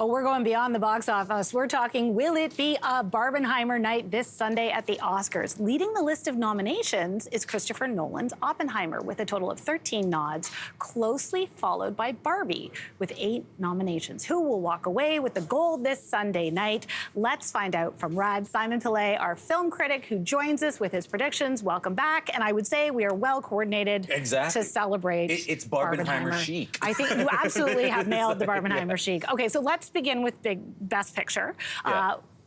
Oh, we're going beyond the box office. We're talking, will it be a Barbenheimer night this Sunday at the Oscars? Leading the list of nominations is Christopher Nolan's Oppenheimer with a total of 13 nods, closely followed by Barbie with 8 nominations. Who will walk away with the gold this Sunday night? Let's find out from Rad Simon Pillay, our film critic, who joins us with his predictions. Welcome back. And I would say we are well coordinated to celebrate. It's Barbenheimer chic. I think you absolutely have nailed the Barbenheimer chic. Okay, so let's begin with Best Picture.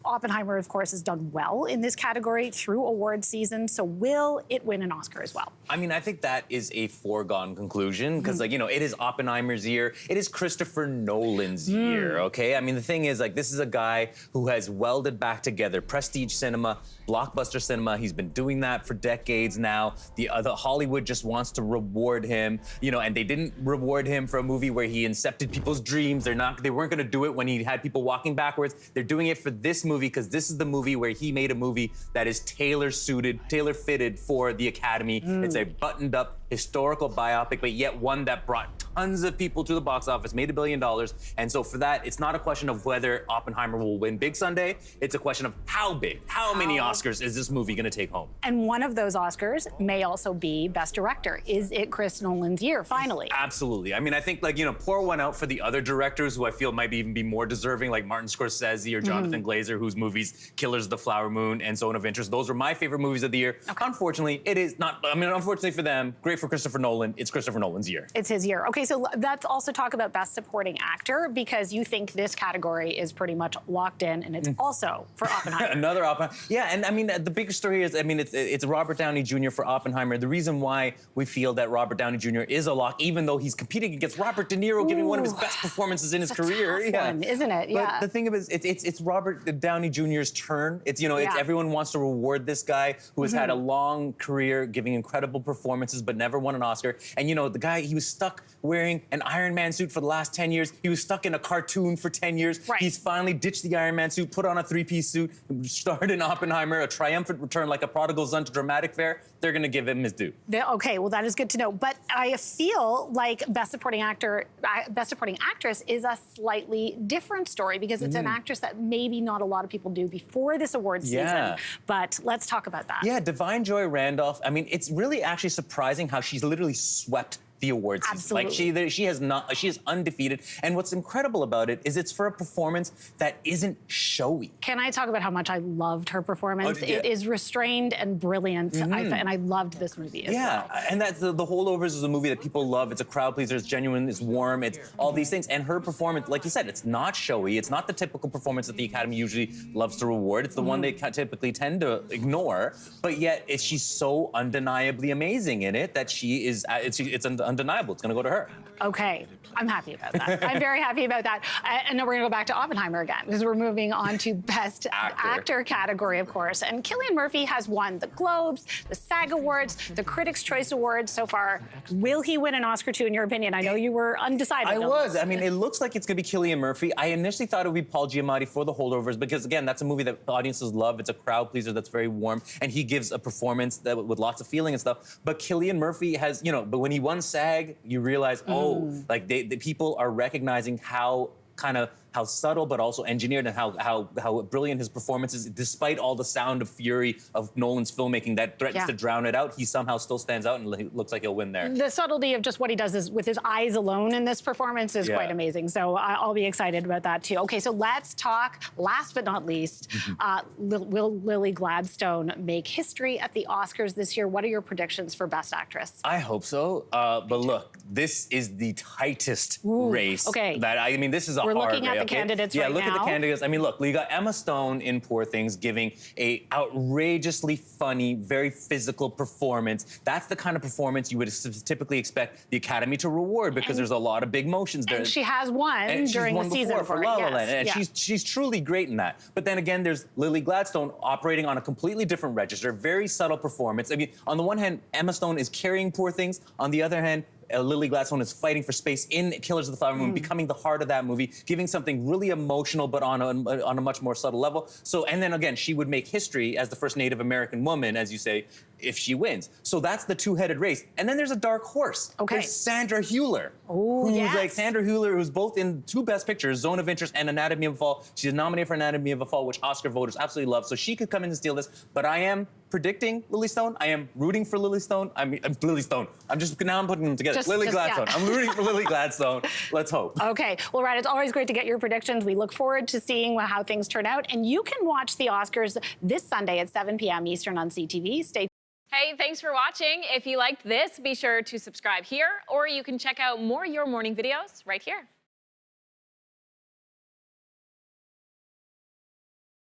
Oppenheimer, of course, has done well in this category through award season. So will it win an Oscar as well? I mean, I think that is a foregone conclusion because, like, you know, it is Oppenheimer's year. It is Christopher Nolan's year, okay? I mean, the thing is, like, this is a guy who has welded back together prestige cinema, blockbuster cinema. He's been doing that for decades now. The Hollywood just wants to reward him, you know, and they didn't reward him for a movie where he incepted people's dreams. They weren't going to do it when he had people walking backwards. They're doing it for this movie because this is the movie where he made a movie that is tailor-fitted for the Academy. It's a buttoned-up historical biopic, but yet one that brought tons of people to the box office, made $1 billion. And so for that, it's not a question of whether Oppenheimer will win big Sunday. It's a question of how big, how many Oscars is this movie gonna take home? And one of those Oscars may also be Best Director. Is it Chris Nolan's year, finally? Absolutely. I mean, I think, like, you know, pour one out for the other directors who I feel might even be more deserving, like Martin Scorsese or Jonathan Glazer, whose movies, Killers of the Flower Moon and Zone of Interest, those are my favorite movies of the year. Okay. Unfortunately, it is not, I mean, unfortunately for them, great for Christopher Nolan, it's Christopher Nolan's year. It's his year. Okay, so let's also talk about Best Supporting Actor, because you think this category is pretty much locked in, and it's also for Oppenheimer. Another Oppenheimer. Yeah, and I mean, the big story is, I mean, it's Robert Downey Jr. for Oppenheimer. The reason why we feel that Robert Downey Jr. is a lock, even though he's competing against Robert De Niro, giving one of his best performances in his career. Tough one, isn't it? Yeah. But the thing is, it's Robert Downey Jr.'s turn. It's, you know, it's everyone wants to reward this guy who has had a long career, giving incredible performances, but never won an Oscar. And, you know, the guy, he was stuck wearing an Iron Man suit for the last 10 years. He was stuck in a cartoon for 10 years. Right. He's finally ditched the Iron Man suit, put on a 3-piece suit, starred in Oppenheimer, a triumphant return like a prodigal son to dramatic fare. They're gonna give him his due. Okay, well, that is good to know. But I feel like Best Supporting Actor, Best Supporting Actress is a slightly different story because it's an actress that maybe not a lot of people do before this award season. But let's talk about that. Yeah, Divine Joy Randolph. I mean, it's really actually surprising how she's literally swept the awards season. Absolutely. Like she is undefeated. And what's incredible about it is it's for a performance that isn't showy. Can I talk about how much I loved her performance? It is restrained and brilliant, and I loved this movie as well. And that's the Holdovers is a movie that people love. It's a crowd pleaser, it's genuine, it's warm, it's all these things. And her performance, like you said, it's not showy. It's not the typical performance that the Academy usually loves to reward. It's the one they typically tend to ignore. But yet, she's so undeniably amazing in it that she is, it's undeniable. It's going to go to her. Okay, I'm happy about that. I'm very happy about that. And then we're going to go back to Oppenheimer again, because we're moving on to Best Actor category, of course. And Cillian Murphy has won the Globes, the SAG Awards, the Critics' Choice Awards so far. Will he win an Oscar too, in your opinion? I know you were undecided. I was. I mean, it looks like it's going to be Cillian Murphy. I initially thought it would be Paul Giamatti for The Holdovers, because, again, that's a movie that audiences love. It's a crowd pleaser that's very warm, and he gives a performance that with lots of feeling and stuff. But Cillian Murphy has, you know, but when he won SAG, you realize, like the people are recognizing how subtle but also engineered and how brilliant his performance is, despite all the sound of fury of Nolan's filmmaking that threatens to drown it out. He somehow still stands out and looks like he'll win there. The subtlety of just what he does is with his eyes alone in this performance is quite amazing. So I'll be excited about that too. Okay, so let's talk, last but not least, will Lily Gladstone make history at the Oscars this year? What are your predictions for Best Actress? I hope so, but look, this is the tightest race. Okay. I mean, this is a We're hard looking at the candidates right now. Yeah, look at the candidates. I mean, look, you got Emma Stone in Poor Things giving a outrageously funny, very physical performance. That's the kind of performance you would typically expect the Academy to reward, because there's a lot of big motions there. And she has won during the season for La La Land, and she's truly great in that. But then again, there's Lily Gladstone operating on a completely different register, very subtle performance. I mean, on the one hand, Emma Stone is carrying Poor Things. On the other hand, Lily Gladstone is fighting for space in Killers of the Flower Moon, becoming the heart of that movie, giving something really emotional, but on a much more subtle level. So, and then again, she would make history as the first Native American woman, as you say, if she wins. So that's the two-headed race. And then there's a dark horse. Okay. There's Sandra Hüller. Oh, who's yes. like Sandra Hüller, who's both in 2 Best Pictures, Zone of Interest and Anatomy of a Fall. She's nominated for Anatomy of a Fall, which Oscar voters absolutely love. So she could come in and steal this. But I am predicting Lily Stone. I am rooting for Lily Stone. Lily Stone. I'm putting them together. Lily Gladstone. Yeah. I'm rooting for Lily Gladstone. Let's hope. Okay. Well, Ryan, it's always great to get your predictions. We look forward to seeing how things turn out. And you can watch the Oscars this Sunday at 7 p.m. Eastern on CTV. Stay. Hey, thanks for watching. If you liked this, be sure to subscribe here, or you can check out more Your Morning videos right here.